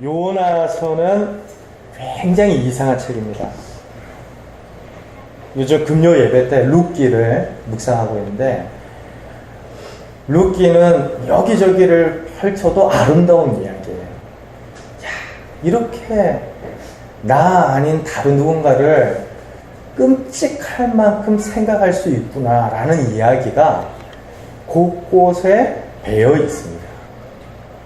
요나서는 굉장히 이상한 책입니다. 요즘 금요 예배 때 룻기를 묵상하고 있는데, 룻기는 여기저기를 펼쳐도 아름다운 이야기예요. 야, 이렇게 나 아닌 다른 누군가를 끔찍할 만큼 생각할 수 있구나라는 이야기가 곳곳에 배어 있습니다.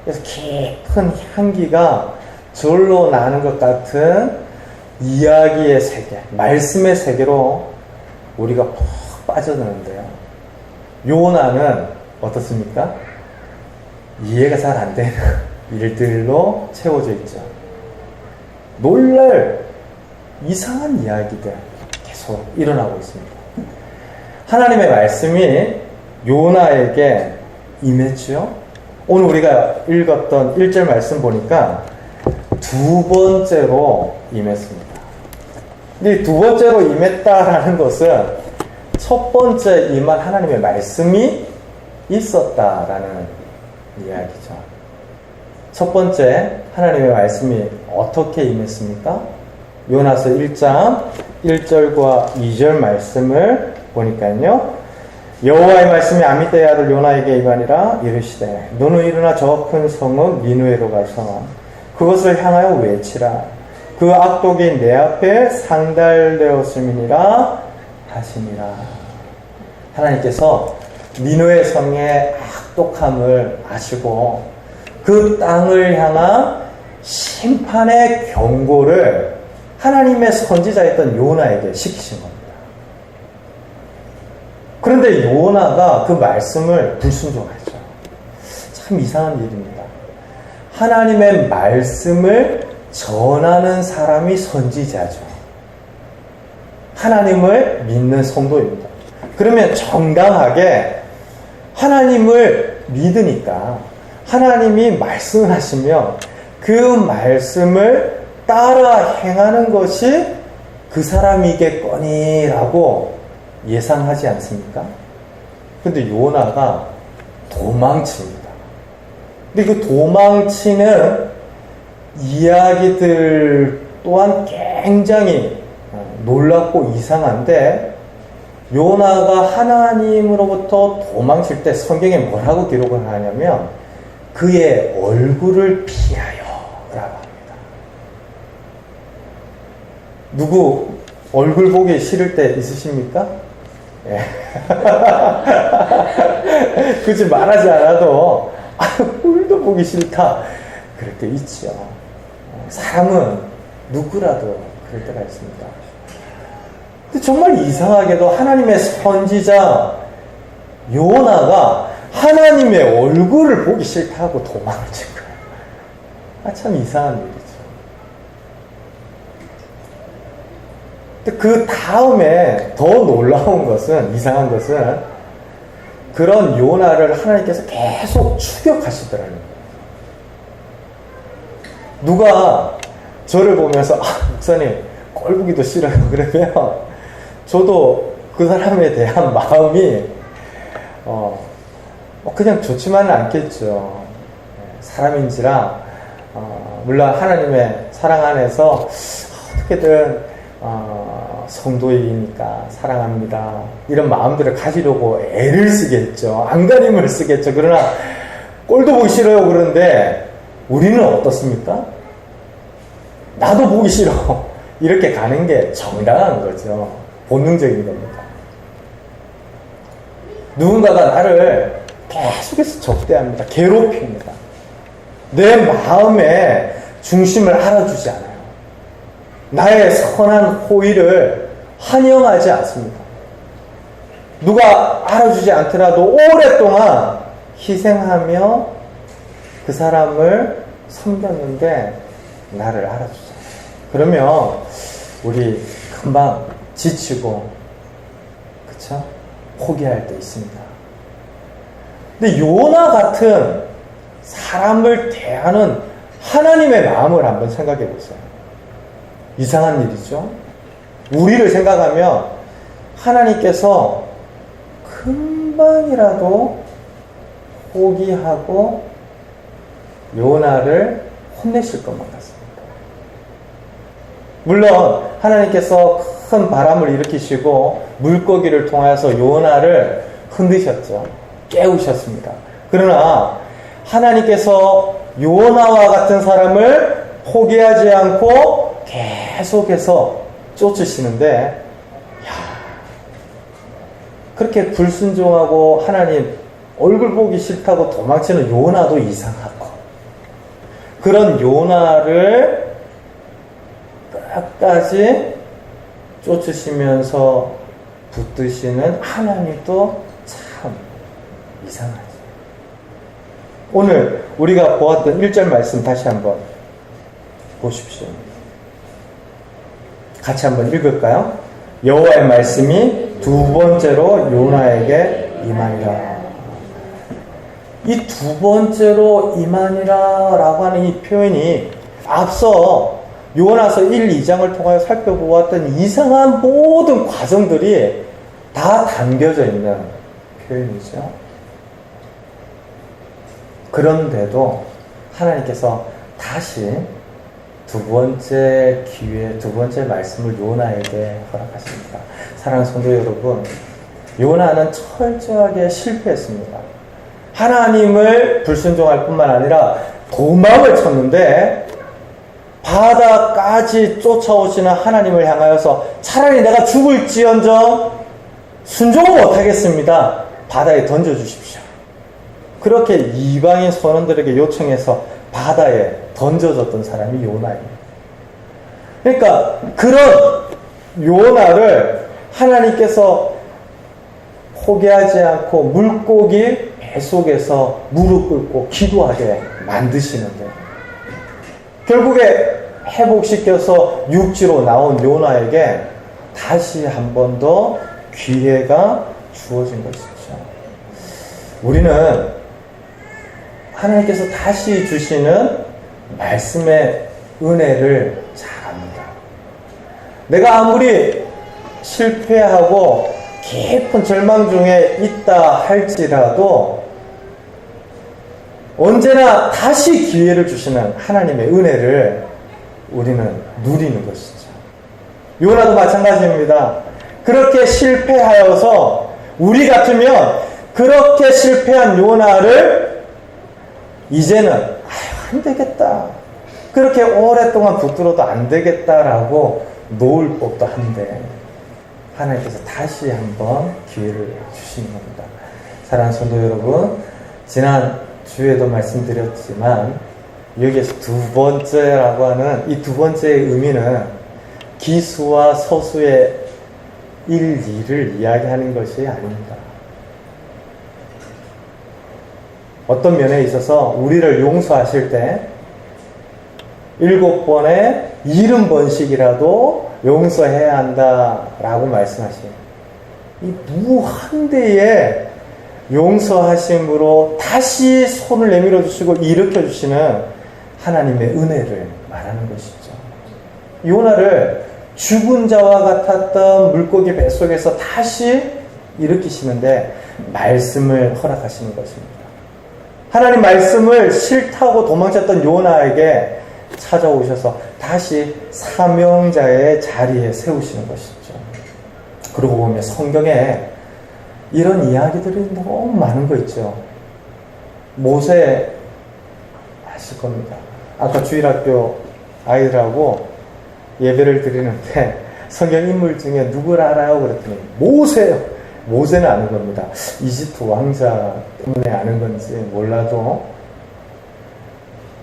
그래서 깊은 향기가 절로 나는 것 같은 이야기의 세계, 말씀의 세계로 우리가 푹 빠져드는데요. 요나는 어떻습니까? 이해가 잘 안 되는 일들로 채워져 있죠. 놀랄 이상한 이야기들 계속 일어나고 있습니다. 하나님의 말씀이 요나에게 임했죠. 오늘 우리가 읽었던 1절 말씀 보니까 두 번째로 임했습니다. 근데 두 번째로 임했다라는 것은 첫 번째 임한 하나님의 말씀이 있었다라는 이야기죠. 첫 번째 하나님의 말씀이 어떻게 임했습니까? 요나서 1장 1절과 2절 말씀을 보니까요. 여호와의 말씀이 아미떼의 아들 요나에게 임하니라. 이르시되 너는 일어나 저 큰 성읍 니느웨로 가서 그것을 향하여 외치라. 그 악독이 내 앞에 상달되었음이니라 하시니라. 하나님께서 니느웨 성의 악독함을 아시고 그 땅을 향한 심판의 경고를 하나님의 선지자였던 요나에게 시키신 겁니다. 그런데 요나가 그 말씀을 불순종하죠. 참 이상한 일입니다. 하나님의 말씀을 전하는 사람이 선지자죠. 하나님을 믿는 성도입니다. 그러면 정당하게 하나님을 믿으니까 하나님이 말씀을 하시면 그 말씀을 따라 행하는 것이 그 사람이겠거니라고 예상하지 않습니까? 근데 요나가 도망칩니다. 근데 그 도망치는 이야기들 또한 굉장히 놀랍고 이상한데, 요나가 하나님으로부터 도망칠 때 성경에 뭐라고 기록을 하냐면 그의 얼굴을 피하여 라고 합니다. 누구 얼굴 보기 싫을 때 있으십니까? 예. 굳이 말하지 않아도 꼴도 보기 싫다 그럴 때 있죠. 사람은 누구라도 그럴 때가 있습니다. 근데 정말 이상하게도 하나님의 선지자 요나가 하나님의 얼굴을 보기 싫다고 도망을 친 거예요. 참 이상한 일이죠. 근데 그 다음에 더 놀라운 것은, 이상한 것은 그런 요나를 하나님께서 계속 추격하시더라고요. 누가 저를 보면서 목사님 꼴보기도 싫어요 그러면 저도 그 사람에 대한 마음이 그냥 좋지만은 않겠죠. 사람인지라 물론 하나님의 사랑 안에서 어떻게든 성도이니까 사랑합니다 이런 마음들을 가지려고 애를 쓰겠죠. 안간힘을 쓰겠죠. 그러나 꼴도 보기 싫어요 그런데 우리는 어떻습니까? 나도 보기 싫어 이렇게 가는 게 정당한 거죠. 본능적인 겁니다. 누군가가 나를 계속해서 적대합니다. 괴롭힙니다. 내 마음의 중심을 알아주지 않아요. 나의 선한 호의를 환영하지 않습니다. 누가 알아주지 않더라도 오랫동안 희생하며 그 사람을 섬겼는데 나를 알아주잖아요. 그러면 우리 금방 지치고, 그쵸? 포기할 때 있습니다. 근데 요나 같은 사람을 대하는 하나님의 마음을 한번 생각해 보세요. 이상한 일이죠. 우리를 생각하면 하나님께서 금방이라도 포기하고 요나를 혼내실 것만 같습니다. 물론 하나님께서 큰 바람을 일으키시고 물고기를 통해서 요나를 흔드셨죠. 깨우셨습니다. 그러나 하나님께서 요나와 같은 사람을 포기하지 않고 계속해서 쫓으시는데, 그렇게 불순종하고 하나님 얼굴 보기 싫다고 도망치는 요나도 이상하고, 그런 요나를 끝까지 쫓으시면서 붙드시는 하나님도 참 이상하죠. 오늘 우리가 보았던 1절 말씀 다시 한번 보십시오. 같이 한번 읽을까요? 여호와의 말씀이 두 번째로 요나에게 임하니라. 이 두 번째로 임하니라 라고 하는 이 표현이 앞서 요나서 1, 2장을 통하여 살펴보았던 이상한 모든 과정들이 다 담겨져 있는 표현이죠. 그런데도 하나님께서 다시 두 번째 기회, 두 번째 말씀을 요나에게 허락하십니다. 사랑하는 성도 여러분, 요나는 철저하게 실패했습니다. 하나님을 불순종할 뿐만 아니라 도망을 쳤는데, 바다까지 쫓아오시는 하나님을 향하여서 차라리 내가 죽을지언정 순종을 못하겠습니다. 바다에 던져주십시오. 그렇게 이방인 선원들에게 요청해서 바다에 던져졌던 사람이 요나입니다. 그러니까 그런 요나를 하나님께서 포기하지 않고 물고기 뱃속에서 무릎 꿇고 기도하게 만드시는데, 결국에 회복시켜서 육지로 나온 요나에게 다시 한 번 더 기회가 주어진 것이죠. 우리는 하나님께서 다시 주시는 말씀의 은혜를 잘 압니다. 내가 아무리 실패하고 깊은 절망 중에 있다 할지라도 언제나 다시 기회를 주시는 하나님의 은혜를 우리는 누리는 것이죠. 요나도 마찬가지입니다. 그렇게 실패하여서 우리 같으면 그렇게 실패한 요나를 이제는 안 되겠다, 그렇게 오랫동안 붙들어도 안 되겠다라고 놓을 법도 한데, 하나님께서 다시 한번 기회를 주시는 겁니다. 사랑하는 성도 여러분, 지난 주에도 말씀드렸지만 여기에서 두 번째라고 하는 이 두 번째의 의미는 기수와 서수의 1, 2를 이야기하는 것이 아닙니다. 어떤 면에 있어서 우리를 용서하실 때 7번에 70번씩이라도 용서해야 한다라고 말씀하시요. 이 무한대의 용서하심으로 다시 손을 내밀어 주시고 일으켜 주시는 하나님의 은혜를 말하는 것이죠. 요나를 죽은 자와 같았던 물고기 뱃속에서 다시 일으키시는데 말씀을 허락하시는 것입니다. 하나님 말씀을 싫다고 도망쳤던 요나에게 찾아오셔서 다시 사명자의 자리에 세우시는 것이죠. 그러고 보면 성경에 이런 이야기들이 너무 많은 거 있죠. 모세 아실 겁니다. 아까 주일학교 아이들하고 예배를 드리는데 성경 인물 중에 누구를 알아요? 그랬더니 모세요. 모세는 아는 겁니다. 이집트 왕자 때문에 아는 건지 몰라도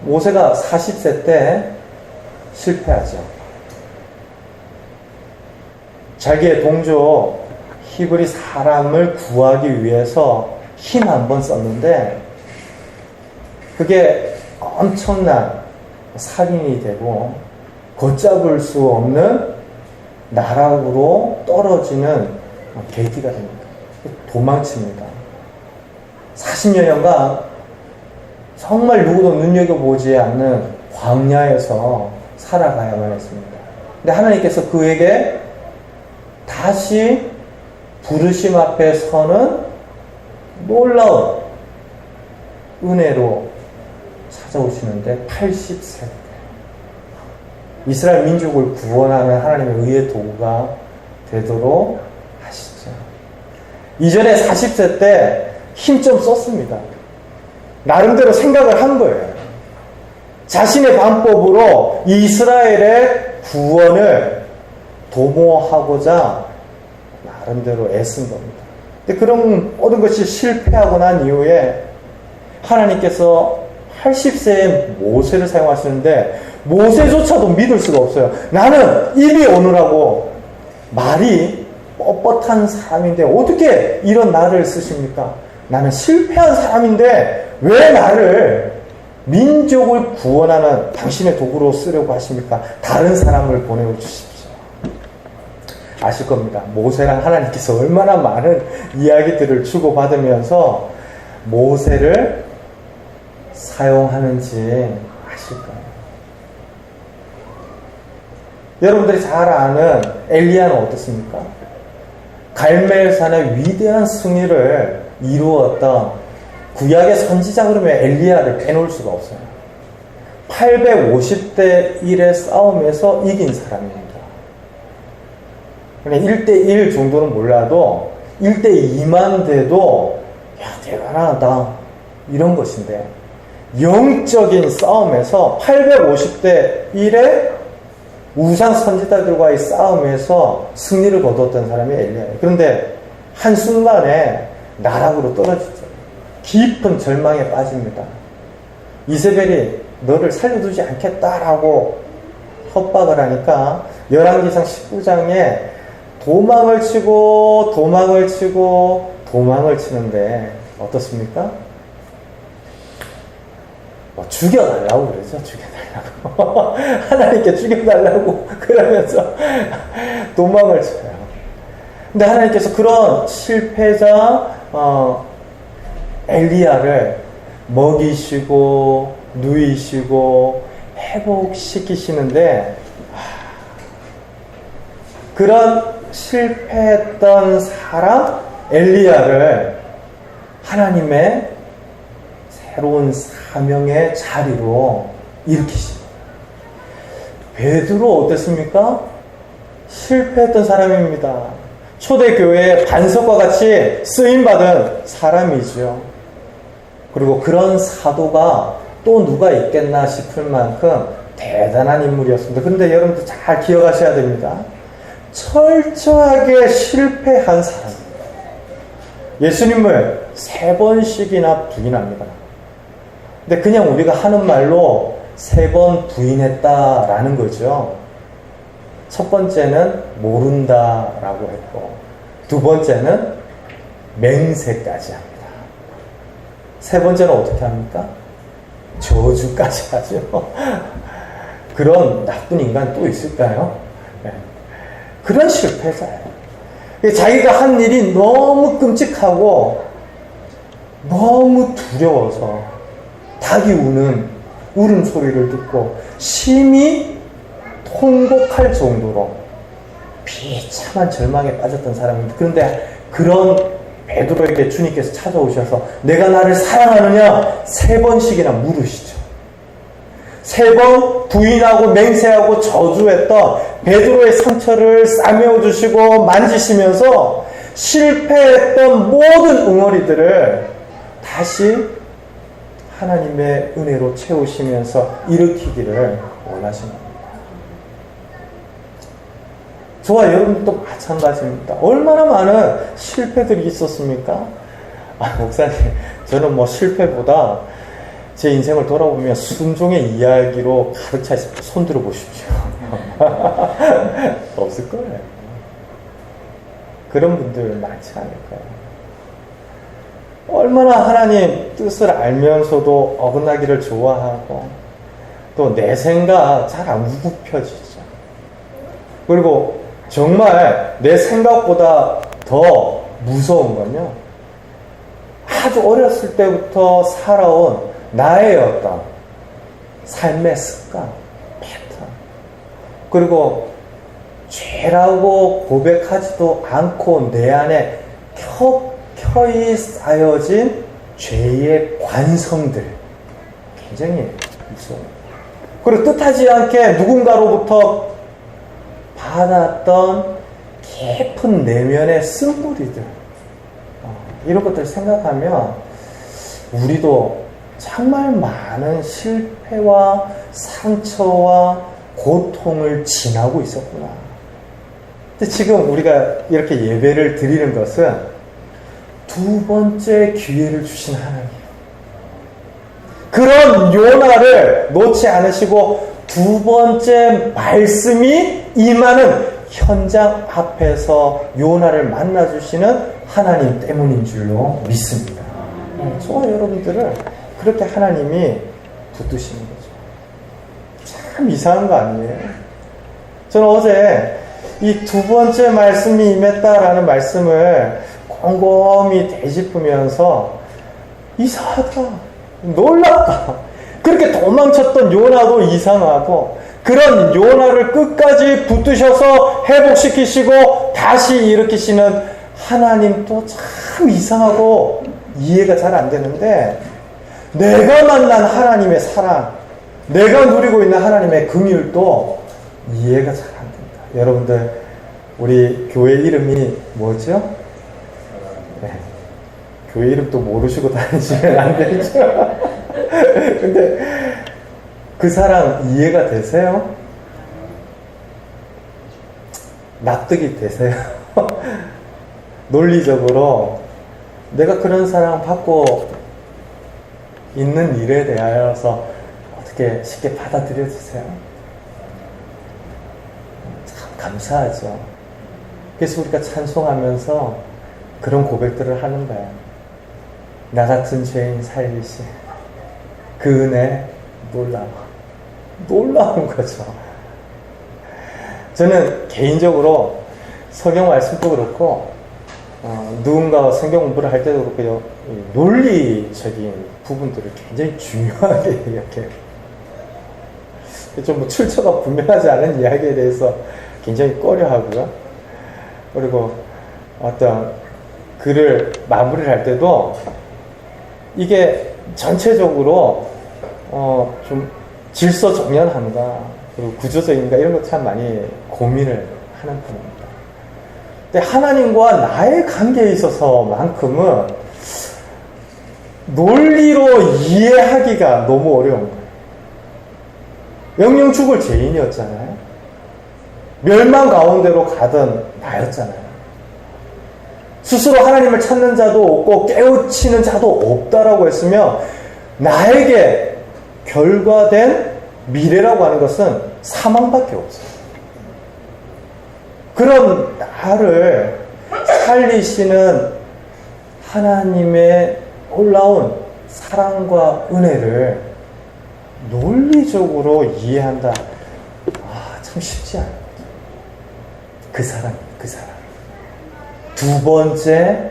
모세가 40세 때 실패하죠. 자기의 동조 히브리 사람을 구하기 위해서 힘 한 번 썼는데 그게 엄청난 살인이 되고 걷잡을 수 없는 나락으로 떨어지는 계기가 됩니다. 도망칩니다. 40여년간 정말 누구도 눈여겨보지 않는 광야에서 살아가야만 했습니다. 근데 하나님께서 그에게 다시 부르심 앞에 서는 놀라운 은혜로 찾아오시는데 80세 때 이스라엘 민족을 구원하는 하나님의 의의 도구가 되도록 하시죠. 이전에 40세 때 힘 좀 썼습니다. 나름대로 생각을 한 거예요. 자신의 방법으로 이스라엘의 구원을 도모하고자 나름대로 애쓴 겁니다. 근데 그런 모든 것이 실패하고 난 이후에 하나님께서 80세의 모세를 사용하시는데 모세조차도 믿을 수가 없어요. 나는 입이 오느라고 말이 뻣뻣한 사람인데 어떻게 이런 나를 쓰십니까? 나는 실패한 사람인데 왜 나를 민족을 구원하는 당신의 도구로 쓰려고 하십니까? 다른 사람을 보내주십시오. 아실 겁니다. 모세랑 하나님께서 얼마나 많은 이야기들을 주고받으면서 모세를 사용하는지 아실 거예요. 여러분들이 잘 아는 엘리야는 어떻습니까? 갈멜산의 위대한 승리를 이루었던 구약의 선지자 그러면 엘리야를 빼놓을 수가 없어요. 850대 1의 싸움에서 이긴 사람입니다. 1대1 정도는 몰라도 1대2만 돼도 야 대단하다 이런 것인데 영적인 싸움에서 850대 1의 우상 선지자들과의 싸움에서 승리를 거두었던 사람이 엘리야예요. 그런데 한순간에 나락으로 떨어지죠. 깊은 절망에 빠집니다. 이세벨이 너를 살려두지 않겠다라고 협박을 하니까 열왕기상 19장에 도망을 치고 도망을 치는데 어떻습니까? 죽여달라고 그러죠. 죽여달라고. 하나님께 죽여달라고 그러면서 도망을 쳐요. 근데 하나님께서 그런 실패자 엘리야를 먹이시고 누이시고 회복시키시는데 그런 실패했던 사람 엘리야를 하나님의 새로운 사명의 자리로 일으키십니다. 베드로 어땠습니까? 실패했던 사람입니다. 초대교회의 반석과 같이 쓰임받은 사람이죠. 그리고 그런 사도가 또 누가 있겠나 싶을 만큼 대단한 인물이었습니다. 그런데 여러분들 잘 기억하셔야 됩니다. 철저하게 실패한 사람입니다. 예수님을 3번씩이나 부인합니다. 근데 그냥 우리가 하는 말로 3번 부인했다라는 거죠. 첫 번째는 모른다라고 했고, 두 번째는 맹세까지 합니다. 세 번째는 어떻게 합니까? 저주까지 하죠. 그런 나쁜 인간 또 있을까요? 네. 그런 실패자예요. 자기가 한 일이 너무 끔찍하고 너무 두려워서 닭이 우는 울음소리를 듣고 심히 통곡할 정도로 비참한 절망에 빠졌던 사람입니다. 그런데 그런 베드로에게 주님께서 찾아오셔서 내가 나를 사랑하느냐 3번씩이나 물으시죠. 3번 부인하고 맹세하고 저주했던 베드로의 상처를 싸매어주시고 만지시면서 실패했던 모든 응어리들을 다시 하나님의 은혜로 채우시면서 일으키기를 원하십니다. 저와 여러분도 마찬가지입니다. 얼마나 많은 실패들이 있었습니까? 목사님, 저는 실패보다 제 인생을 돌아보면 순종의 이야기로 가득 차 있습니다. 손 들어 보십시오. 없을 거예요. 그런 분들 많지 않을까요? 얼마나 하나님 뜻을 알면서도 어긋나기를 좋아하고 또 내 생각 잘 안 우습혀지죠. 그리고 정말 내 생각보다 더 무서운 건요, 아주 어렸을 때부터 살아온 나의 어떤 삶의 습관, 패턴, 그리고 죄라고 고백하지도 않고 내 안에 켜켜이 쌓여진 죄의 관성들, 굉장히 무서워요. 그리고 뜻하지 않게 누군가로부터 받았던 깊은 내면의 쓴뿌리들, 이런 것들을 생각하면 우리도 정말 많은 실패와 상처와 고통을 지나고 있었구나. 근데 지금 우리가 이렇게 예배를 드리는 것은 두 번째 기회를 주신 하나님, 그런 요나를 놓지 않으시고 두 번째 말씀이 임하는 현장 앞에서 요나를 만나주시는 하나님 때문인 줄로 믿습니다. 저와 여러분들을 그렇게 하나님이 붙드시는 거죠. 참 이상한 거 아니에요? 저는 어제 이 두 번째 말씀이 임했다라는 말씀을 곰곰이 되짚으면서 이상하다, 놀랍다, 그렇게 도망쳤던 요나도 이상하고, 그런 요나를 끝까지 붙드셔서 회복시키시고 다시 일으키시는 하나님도 참 이상하고 이해가 잘 안 되는데, 내가 만난 하나님의 사랑, 내가 누리고 있는 하나님의 긍휼도 이해가 잘 안 됩니다. 여러분들, 우리 교회 이름이 뭐죠? 네. 교회 이름도 모르시고 다니시면 안 되죠. 근데 그 사랑 이해가 되세요? 납득이 되세요? 논리적으로 내가 그런 사랑 받고 있는 일에 대하여서 어떻게 쉽게 받아들여주세요? 참 감사하죠. 그래서 우리가 찬송하면서 그런 고백들을 하는 거예요. 나 같은 죄인 살리시, 그 은혜 놀라운 거죠. 저는 개인적으로 성경 말씀도 그렇고, 누군가 성경 공부를 할 때도 그렇고, 논리적인 부분들을 굉장히 중요하게 이렇게, 좀 출처가 분명하지 않은 이야기에 대해서 굉장히 꺼려하고요. 그리고 어떤 글을 마무리를 할 때도 이게 전체적으로 좀 질서정연한가, 그리고 구조적인가, 이런 것 참 많이 고민을 하는 편입니다. 근데 하나님과 나의 관계에 있어서만큼은 논리로 이해하기가 너무 어려운 거예요. 영영 죽을 죄인이었잖아요. 멸망 가운데로 가던 나였잖아요. 스스로 하나님을 찾는 자도 없고 깨우치는 자도 없다라고 했으며, 나에게 결과된 미래라고 하는 것은 사망밖에 없어요. 그런 나를 살리시는 하나님의 놀라운 사랑과 은혜를 논리적으로 이해한다. 참 쉽지 않아요. 그 사랑. 두 번째,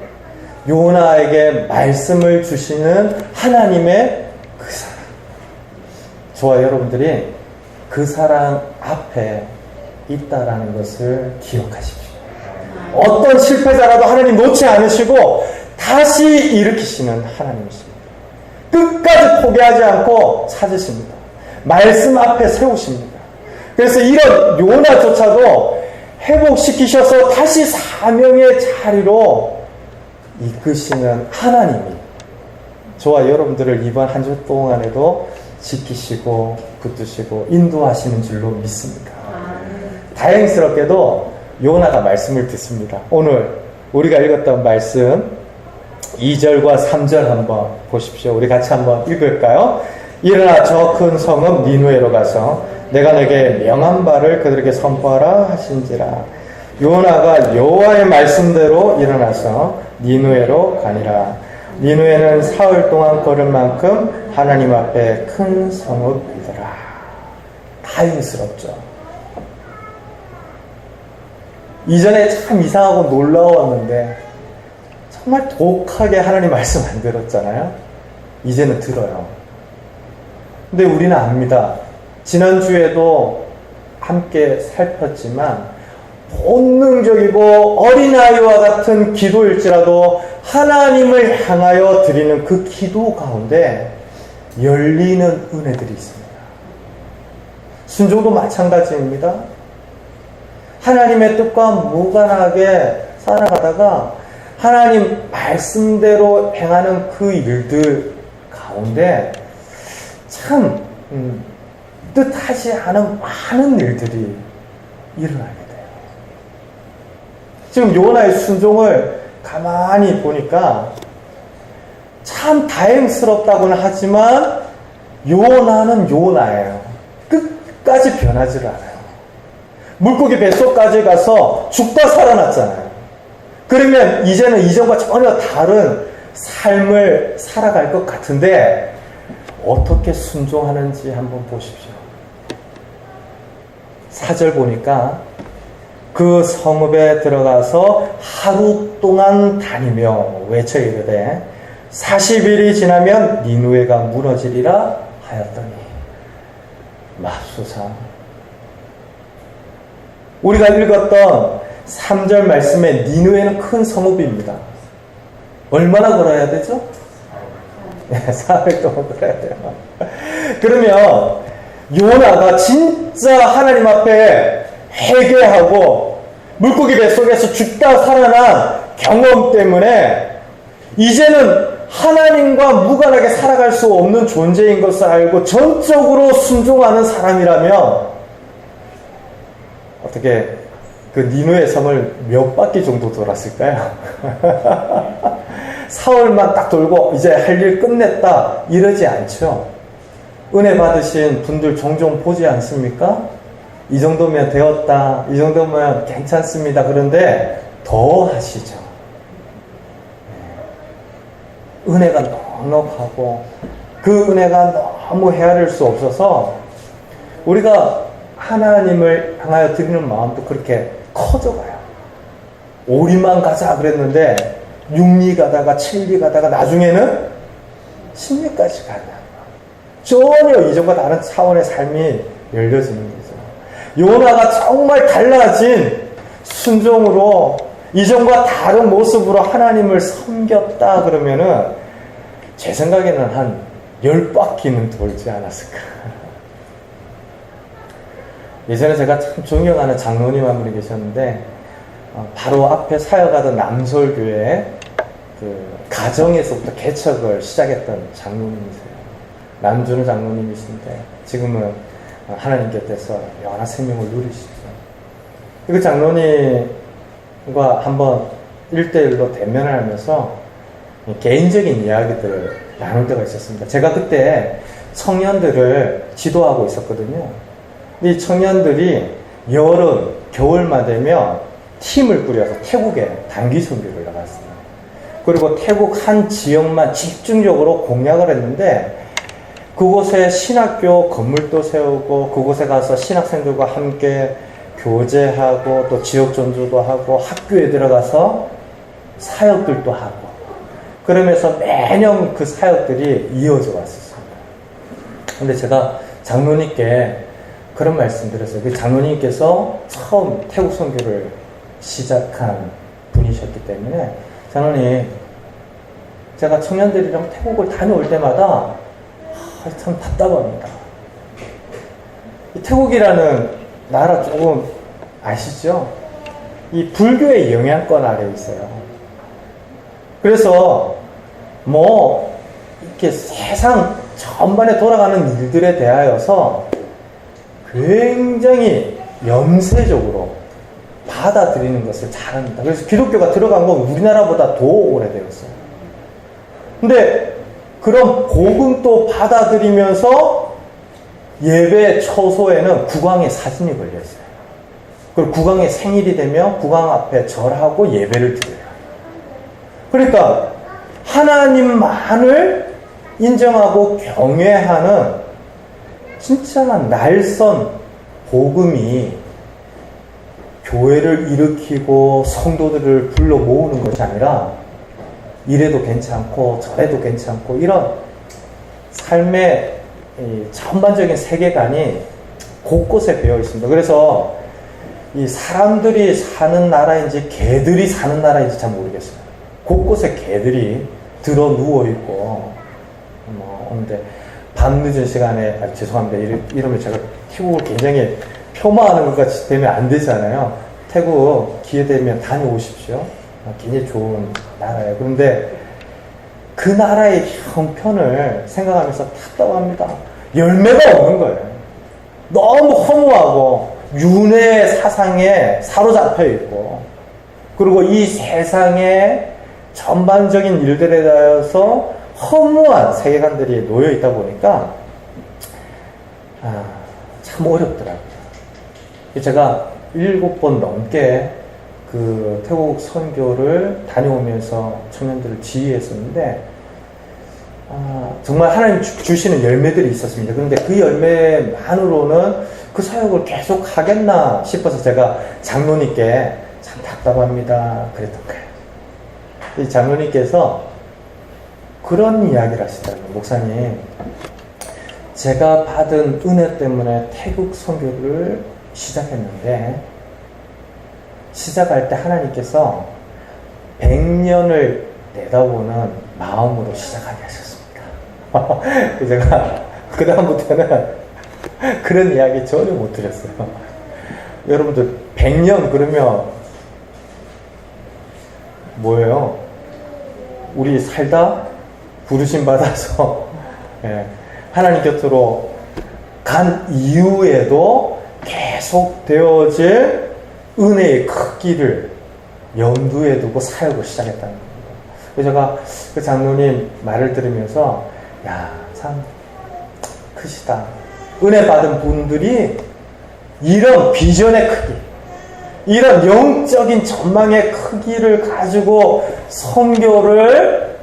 요나에게 말씀을 주시는 하나님의 그 사랑. 저와 여러분들이 그 사랑 앞에 있다라는 것을 기억하십시오. 어떤 실패자라도 하나님 놓지 않으시고 다시 일으키시는 하나님이십니다. 끝까지 포기하지 않고 찾으십니다. 말씀 앞에 세우십니다. 그래서 이런 요나조차도 회복시키셔서 다시 사명의 자리로 이끄시는 하나님이 저와 여러분들을 이번 한 주 동안에도 지키시고 붙드시고 인도하시는 줄로 믿습니다. 다행스럽게도 요나가 말씀을 듣습니다. 오늘 우리가 읽었던 말씀 2절과 3절 한번 보십시오. 우리 같이 한번 읽을까요? 일어나 저 큰 성읍 니누에로 가서 내가 내게 명한 바를 그들에게 선포하라 하신지라. 요나가 여호와의 말씀대로 일어나서 니누에로 가니라. 니누에는 사흘 동안 걸을 만큼 하나님 앞에 큰 성읍이더라. 다행스럽죠. 이전에 참 이상하고 놀라웠는데 정말 독하게 하나님 말씀 안 들었잖아요. 이제는 들어요. 근데 우리는 압니다. 지난주에도 함께 살폈지만 본능적이고 어린아이와 같은 기도일지라도 하나님을 향하여 드리는 그 기도 가운데 열리는 은혜들이 있습니다. 순종도 마찬가지입니다. 하나님의 뜻과 무관하게 살아가다가 하나님 말씀대로 행하는 그 일들 가운데 참 뜻하지 않은 많은 일들이 일어나게 돼요. 지금 요나의 순종을 가만히 보니까 참 다행스럽다고는 하지만 요나는 요나예요. 끝까지 변하지를 않아요. 물고기 뱃속까지 가서 죽다 살아났잖아요. 그러면 이제는 이전과 전혀 다른 삶을 살아갈 것 같은데 어떻게 순종하는지 한번 보십시오. 4절 보니까 그 성읍에 들어가서 하루 동안 다니며 외쳐 이르되 40일이 지나면 니누에가 무너지리라 하였더니 맙소사. 우리가 읽었던 3절 말씀에 니누에는 큰 성읍입니다. 얼마나 걸어야 되죠? 400 동안 걸어야 돼요. 그러면 요나가 진짜 하나님 앞에 회개하고 물고기 뱃속에서 죽다 살아난 경험 때문에 이제는 하나님과 무관하게 살아갈 수 없는 존재인 것을 알고 전적으로 순종하는 사람이라면 어떻게 그 니누의 성을 몇 바퀴 정도 돌았을까요? 사흘만 딱 돌고 이제 할 일 끝냈다 이러지 않죠. 은혜 받으신 분들 종종 보지 않습니까? 이 정도면 되었다, 이 정도면 괜찮습니다. 그런데 더 하시죠. 은혜가 넉넉하고 그 은혜가 너무 헤아릴 수 없어서 우리가 하나님을 향하여 드리는 마음도 그렇게 커져가요. 5리만 가자 그랬는데 6리 가다가 7리 가다가 나중에는 10리까지 가요. 전혀 이전과 다른 차원의 삶이 열려지는 거죠. 요나가 정말 달라진 순종으로 이전과 다른 모습으로 하나님을 섬겼다 그러면은 제 생각에는 한 10바퀴는 돌지 않았을까. 예전에 제가 참 존경하는 장로님 한 분이 계셨는데 바로 앞에 사역하던 남솔교회 그 가정에서부터 개척을 시작했던 장로님이세요. 남준호 장로님이신데 지금은 하나님 곁에서 영원한 생명을 누리시죠. 그 장로님과 한번 1대1로 대면을 하면서 개인적인 이야기들을 나눌 때가 있었습니다. 제가 그때 청년들을 지도하고 있었거든요. 이 청년들이 여름, 겨울만 되면 팀을 꾸려서 태국에 단기 선교를 나갔어요. 그리고 태국 한 지역만 집중적으로 공략을 했는데 그곳에 신학교 건물도 세우고 그곳에 가서 신학생들과 함께 교제하고 또 지역 전도도 하고 학교에 들어가서 사역들도 하고 그러면서 매년 그 사역들이 이어져 왔었습니다. 근데 제가 장로님께 그런 말씀 드렸어요. 그 장로님께서 처음 태국 선교를 시작한 분이셨기 때문에 장로님, 제가 청년들이랑 태국을 다녀올 때마다 참 답답합니다. 이 태국이라는 나라 조금 아시죠? 이 불교의 영향권 아래에 있어요. 그래서 뭐 이렇게 세상 전반에 돌아가는 일들에 대하여서 굉장히 염세적으로 받아들이는 것을 잘합니다. 그래서 기독교가 들어간 건 우리나라보다 더 오래되었어요. 근데 그런 복음도 받아들이면서 예배 처소에는 국왕의 사진이 걸려있어요. 그리고 국왕의 생일이 되면 국왕 앞에 절하고 예배를 드려요. 그러니까 하나님만을 인정하고 경외하는 진짜 날선 복음이 교회를 일으키고 성도들을 불러 모으는 것이 아니라 이래도 괜찮고 저래도 괜찮고 이런 삶의 전반적인 세계관이 곳곳에 배어 있습니다. 그래서 이 사람들이 사는 나라인지 개들이 사는 나라인지 잘 모르겠어요. 곳곳에 개들이 들어 누워 있고 근데 밤늦은 시간에, 죄송합니다. 이러면 제가 태국을 굉장히 폄하하는 것 같이 되면 안 되잖아요. 태국 기회 되면 다녀오십시오. 굉장히 좋은 나라예요. 그런데 그 나라의 형편을 생각하면서 답답합니다. 열매가 없는 거예요. 너무 허무하고 윤회 사상에 사로잡혀 있고, 그리고 이 세상의 전반적인 일들에 대해서 허무한 세계관들이 놓여 있다 보니까 참 어렵더라고요. 제가 7번 넘게 그 태국 선교를 다녀오면서 청년들을 지휘했었는데 정말 하나님 주시는 열매들이 있었습니다. 그런데 그 열매만으로는 그 사역을 계속 하겠나 싶어서 제가 장로님께 참 답답합니다 그랬던 거예요. 이 장로님께서 그런 이야기를 하시더라고요. 목사님, 제가 받은 은혜 때문에 태국 선교를 시작했는데 시작할 때 하나님께서 100년을 내다보는 마음으로 시작하게 하셨습니다. 제가 그 다음부터는 그런 이야기 전혀 못 드렸어요. 여러분들 100년 그러면 뭐예요? 우리 살다 부르심 받아서 하나님 곁으로 간 이후에도 계속 되어질 은혜의 크기를 염두에 두고 사역을 시작했다는 겁니다. 그래서 제가 그 장로님 말을 들으면서 참 크시다. 은혜 받은 분들이 이런 비전의 크기, 이런 영적인 전망의 크기를 가지고 선교를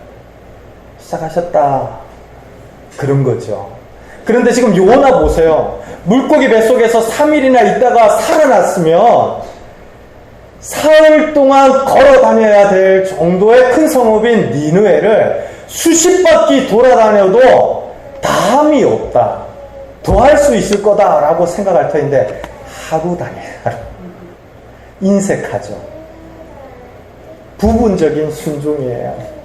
시작하셨다. 그런 거죠. 그런데 지금 요나 보세요. 물고기 뱃속에서 3일이나 있다가 살아났으면 사흘 동안 걸어 다녀야 될 정도의 큰 성읍인 니느웨를 수십 바퀴 돌아다녀도 다함이 없다. 더 할 수 있을 거다라고 생각할 터인데 하루 다녀요. 인색하죠. 부분적인 순종이에요.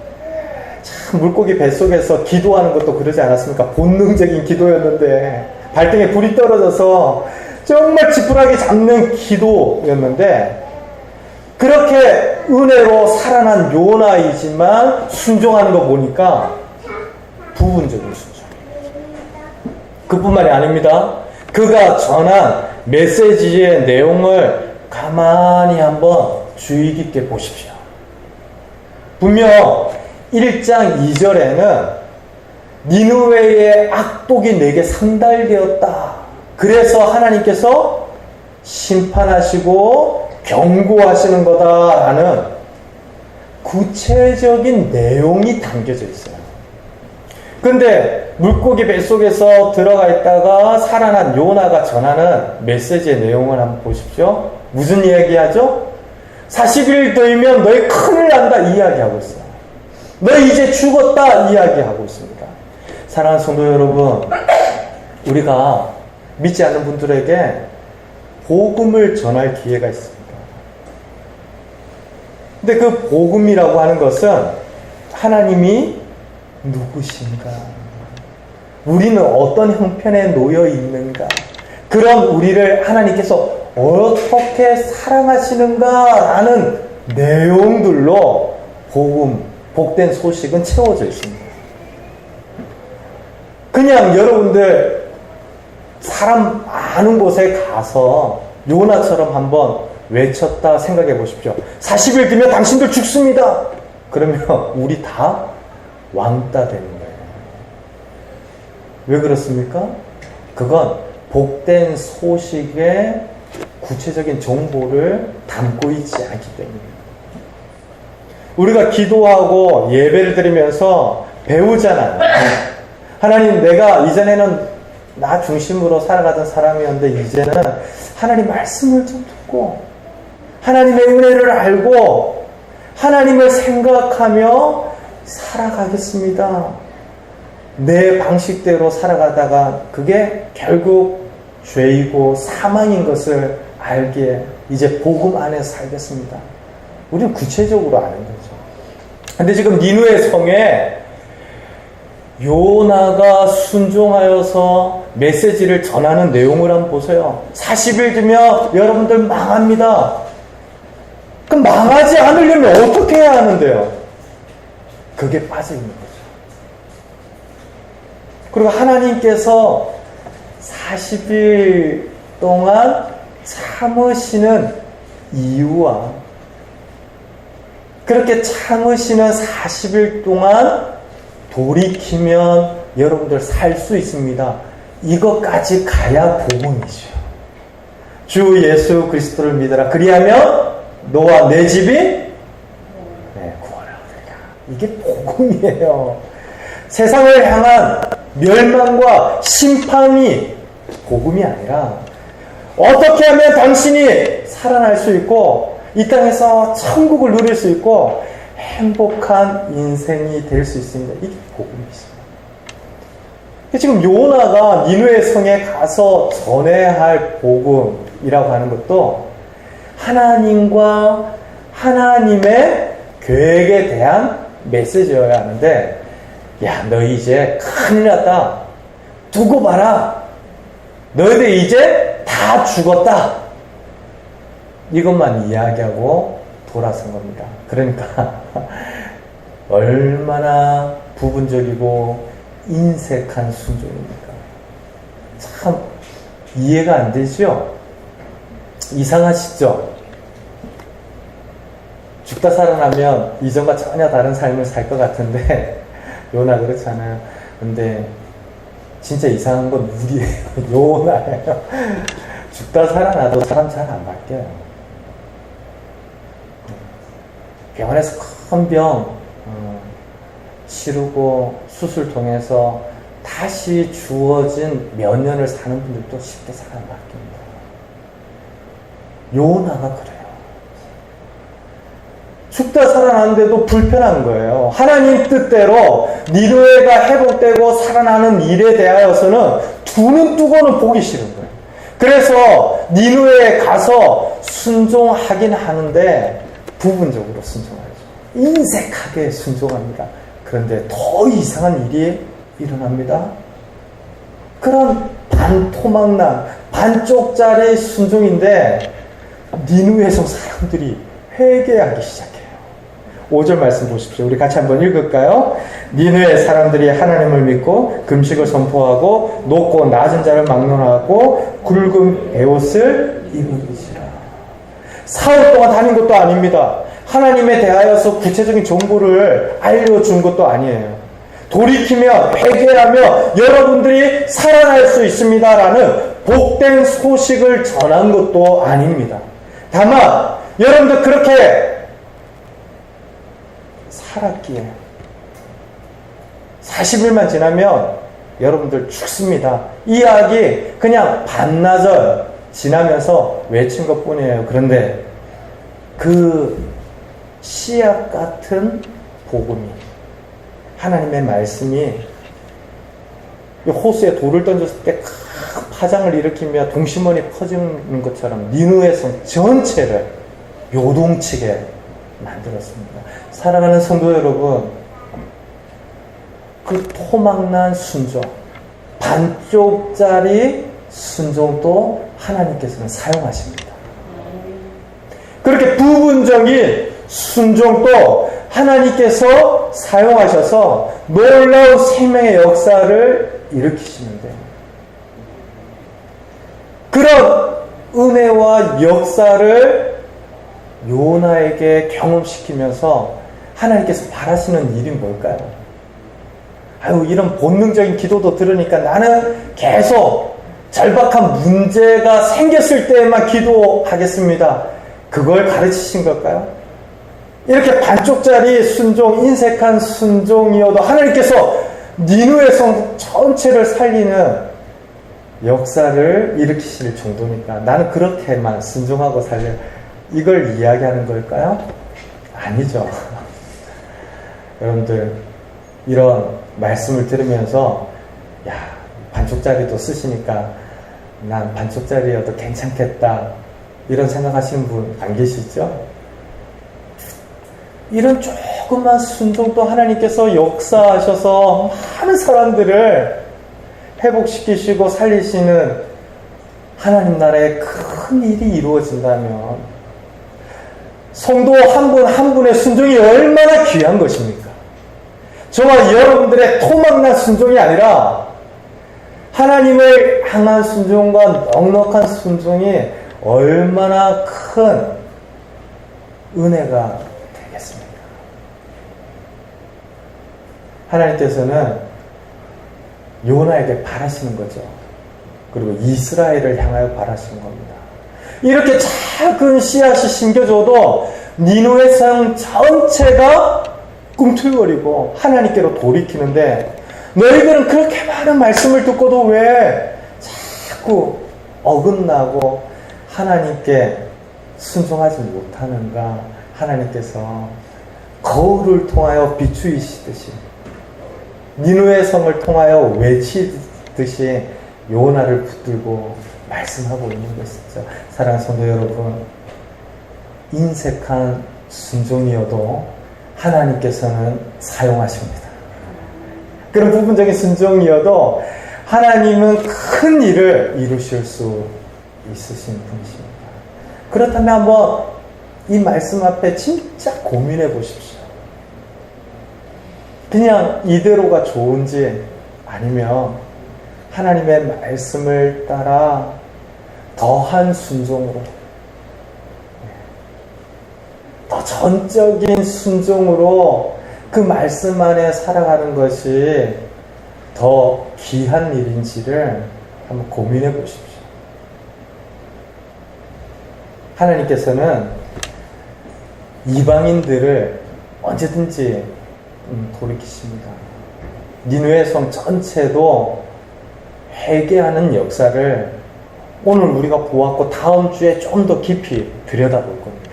참 물고기 뱃속에서 기도하는 것도 그러지 않았습니까? 본능적인 기도였는데 발등에 불이 떨어져서 정말 지푸라기 잡는 기도였는데 그렇게 은혜로 살아난 요나이지만 순종하는 거 보니까 부분적인 순종. 그뿐만이 아닙니다. 그가 전한 메시지의 내용을 가만히 한번 주의 깊게 보십시오. 분명 1장 2절에는 니느웨의 악독이 내게 상달되었다. 그래서 하나님께서 심판하시고 경고하시는 거다라는 구체적인 내용이 담겨져 있어요. 근데 물고기 뱃속에서 들어가 있다가 살아난 요나가 전하는 메시지의 내용을 한번 보십시오. 무슨 이야기하죠? 40일 더이면 너희 큰일 난다 이야기하고 있어요. 너희 이제 죽었다 이야기하고 있습니다. 사랑하는 성도 여러분, 우리가 믿지 않는 분들에게 복음을 전할 기회가 있습니다. 근데 그 복음이라고 하는 것은 하나님이 누구신가? 우리는 어떤 형편에 놓여 있는가? 그런 우리를 하나님께서 어떻게 사랑하시는가라는 내용들로 복음, 복된 소식은 채워져 있습니다. 그냥 여러분들 사람 많은 곳에 가서 요나처럼 한번 외쳤다 생각해 보십시오. 40일 뒤면 당신들 죽습니다. 그러면 우리 다 왕따 되는 거예요. 왜 그렇습니까? 그건 복된 소식의 구체적인 정보를 담고 있지 않기 때문입니다. 우리가 기도하고 예배를 드리면서 배우잖아요. 하나님, 내가 이전에는 나 중심으로 살아가던 사람이었는데 이제는 하나님 말씀을 좀 듣고 하나님의 은혜를 알고 하나님을 생각하며 살아가겠습니다. 내 방식대로 살아가다가 그게 결국 죄이고 사망인 것을 알기에 이제 복음 안에서 살겠습니다. 우리는 구체적으로 아는 거죠. 근데 지금 니느웨 성에 요나가 순종하여서 메시지를 전하는 내용을 한번 보세요. 40일 뒤면 여러분들 망합니다. 그럼 망하지 않으려면 어떻게 해야 하는데요? 그게 빠져 있는 거죠. 그리고 하나님께서 40일 동안 참으시는 이유와 그렇게 참으시는 40일 동안 돌이키면 여러분들 살 수 있습니다. 이것까지 가야 복음이죠. 주 예수 그리스도를 믿어라. 그리하면 너와 내 집이 구원을 얻으리라. 이게 복음이에요. 세상을 향한 멸망과 심판이 복음이 아니라 어떻게 하면 당신이 살아날 수 있고 이 땅에서 천국을 누릴 수 있고 행복한 인생이 될 수 있습니다. 이게 복음이죠. 지금 요나가 니느웨 성에 가서 전해야 할 복음이라고 하는 것도 하나님과 하나님의 계획에 대한 메시지여야 하는데, 야, 너희 이제 큰일 났다. 두고 봐라. 너희들 이제 다 죽었다. 이것만 이야기하고 돌아선 겁니다. 그러니까 얼마나 부분적이고 인색한 순종입니까? 참 이해가 안 되죠? 이상하시죠? 죽다 살아나면 이전과 전혀 다른 삶을 살 것 같은데 요나 그렇잖아요. 근데 진짜 이상한 건 우리예요. 요나예요. 죽다 살아나도 사람 잘 안 바뀌어요. 병원에서 큰 병 치르고 수술 통해서 다시 주어진 몇 년을 사는 분들도 쉽게 잘 안 바뀝니다. 요나가 그래요. 죽다 살아나는데도 불편한 거예요. 하나님 뜻대로 니느웨가 회복되고 살아나는 일에 대하여서는 두 눈 뜨고는 보기 싫은 거예요. 그래서 니느웨에 가서 순종하긴 하는데 부분적으로 순종하죠. 인색하게 순종합니다. 그런데 더 이상한 일이 일어납니다. 그런 반토막난, 반쪽짜리 순종인데 니느웨에서 사람들이 회개하기 시작해요. 5절 말씀 보십시오. 우리 같이 한번 읽을까요? 니느웨 사람들이 하나님을 믿고 금식을 선포하고 높고 낮은 자를 막론하고 굵은 베옷을 입으시라. 사흘 동안 다닌 것도 아닙니다. 하나님에 대하여서 구체적인 정보를 알려준 것도 아니에요. 돌이키며 회개하며 여러분들이 살아날 수 있습니다라는 복된 소식을 전한 것도 아닙니다. 다만 여러분들 그렇게 살았기에 40일만 지나면 여러분들 죽습니다. 이 이야기 그냥 반나절 지나면서 외친 것 뿐이에요. 그런데 그 씨앗 같은 복음이, 하나님의 말씀이 호수에 돌을 던졌을 때 큰 파장을 일으키며 동심원이 퍼지는 것처럼 니느웨 성 전체를 요동치게 만들었습니다. 사랑하는 성도 여러분, 그 토막난 순종, 반쪽짜리 순종도 하나님께서는 사용하십니다. 그렇게 부분적인 순종도 하나님께서 사용하셔서 놀라운 생명의 역사를 일으키시는데, 그런 은혜와 역사를 요나에게 경험시키면서 하나님께서 바라시는 일이 뭘까요? 이런 본능적인 기도도 들으니까 나는 계속 절박한 문제가 생겼을 때에만 기도하겠습니다. 그걸 가르치신 걸까요? 이렇게 반쪽짜리 순종, 인색한 순종이어도 하나님께서 니느웨 성 전체를 살리는 역사를 일으키실 정도니까 나는 그렇게만 순종하고 살려, 이걸 이야기하는 걸까요? 아니죠. 여러분들 이런 말씀을 들으면서 야, 반쪽짜리도 쓰시니까 난 반쪽짜리여도 괜찮겠다 이런 생각하시는 분 안 계시죠? 이런 조금만 순종도 하나님께서 역사하셔서 많은 사람들을 회복시키시고 살리시는 하나님 나라의 큰 일이 이루어진다면 성도 한 분 한 분의 순종이 얼마나 귀한 것입니까? 저와 여러분들의 토막난 순종이 아니라 하나님을 향한 순종과 넉넉한 순종이 얼마나 큰 은혜가 되겠습니까? 하나님께서는 요나에게 바라시는 거죠. 그리고 이스라엘을 향하여 바라시는 겁니다. 이렇게 작은 씨앗이 심겨져도 니누의 성 전체가 꿈틀거리고 하나님께로 돌이키는데 너희들은 그렇게 많은 말씀을 듣고도 왜 자꾸 어긋나고 하나님께 순종하지 못하는가? 하나님께서 거울을 통하여 비추이시듯이 니누의 성을 통하여 외치듯이 요나를 붙들고 말씀하고 있는 것이죠. 사랑하는 성도 여러분, 인색한 순종이어도 하나님께서는 사용하십니다. 그런 부분적인 순종이어도 하나님은 큰 일을 이루실 수 있으신 분이십니다. 그렇다면 한번 이 말씀 앞에 진짜 고민해 보십시오. 그냥 이대로가 좋은지 아니면 하나님의 말씀을 따라 더한 순종으로, 더 전적인 순종으로 그 말씀 안에 살아가는 것이 더 귀한 일인지를 한번 고민해 보십시오. 하나님께서는 이방인들을 언제든지 돌이키십니다. 니누의 성 전체도 회개하는 역사를 오늘 우리가 보았고 다음 주에 좀 더 깊이 들여다볼 겁니다.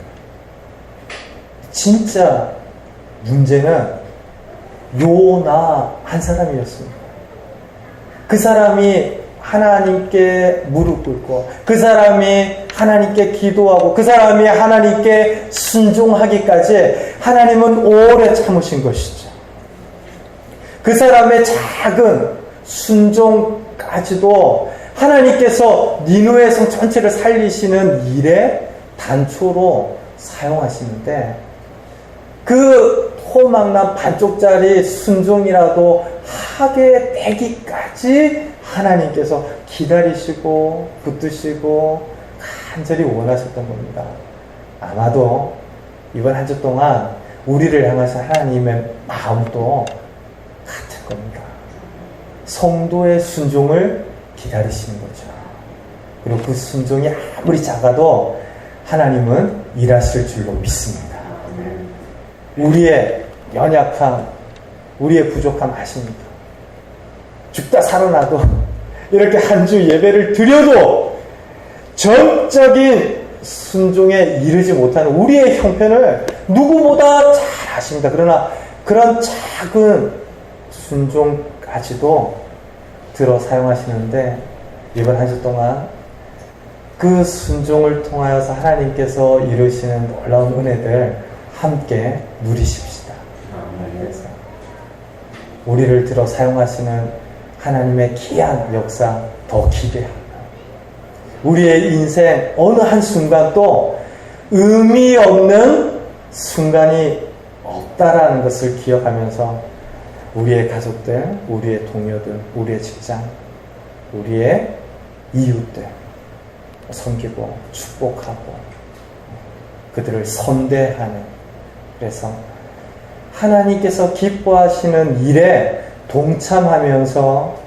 진짜 문제는 요나 한 사람이었습니다. 그 사람이 하나님께 무릎 꿇고 그 사람이 하나님께 기도하고 그 사람이 하나님께 순종하기까지 하나님은 오래 참으신 것이죠. 그 사람의 작은 순종까지도 하나님께서 니누의 성 전체를 살리시는 일에 단초로 사용하시는데 그 토막난 반쪽짜리 순종이라도 하게 되기까지 하나님께서 기다리시고 붙드시고 간절히 원하셨던 겁니다. 아마도 이번 한 주 동안 우리를 향하신 하나님의 마음도 같을 겁니다. 성도의 순종을 기다리시는 거죠. 그리고 그 순종이 아무리 작아도 하나님은 일하실 줄로 믿습니다. 우리의 연약함, 우리의 부족함 아십니까? 죽다 살아나도 이렇게 한 주 예배를 드려도 전적인 순종에 이르지 못하는 우리의 형편을 누구보다 잘 아십니다. 그러나 그런 작은 순종까지도 들어 사용하시는데 이번 한 주 동안 그 순종을 통하여서 하나님께서 이루시는 놀라운 은혜들 함께 누리십시다. 그래서 우리를 들어 사용하시는 하나님의 귀한 역사 더 기대합니다. 우리의 인생 어느 한순간도 의미 없는 순간이 없다라는 것을 기억하면서 우리의 가족들, 우리의 동료들, 우리의 직장, 우리의 이웃들 섬기고 축복하고 그들을 선대하는, 그래서 하나님께서 기뻐하시는 일에 동참하면서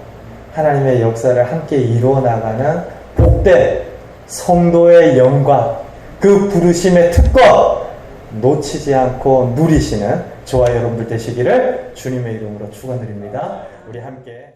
하나님의 역사를 함께 이루어 나가는 복된 성도의 영광, 그 부르심의 특권 놓치지 않고 누리시는 저와 여러분들 되시기를 주님의 이름으로 축원드립니다. 우리 함께